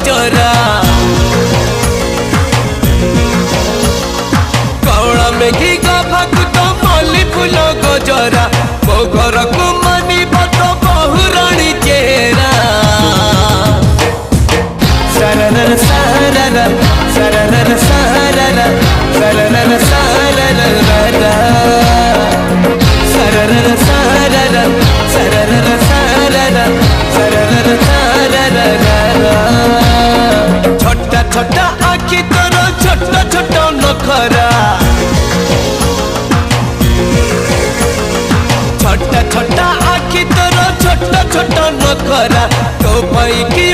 गजरा कौड़ा मेघी गभाकु तो मल्ली फूल गजरा मो घर को मानी तो बहुराणी चेहरा सरर सरर सरर सरर सरर सरर सरर सरर सरर सरर सरर छोटा छोटा आखि तोर छोटा छोटा नखरा छोटा छोटा आखि तोर छोटा छोटा नखरा तो भाई की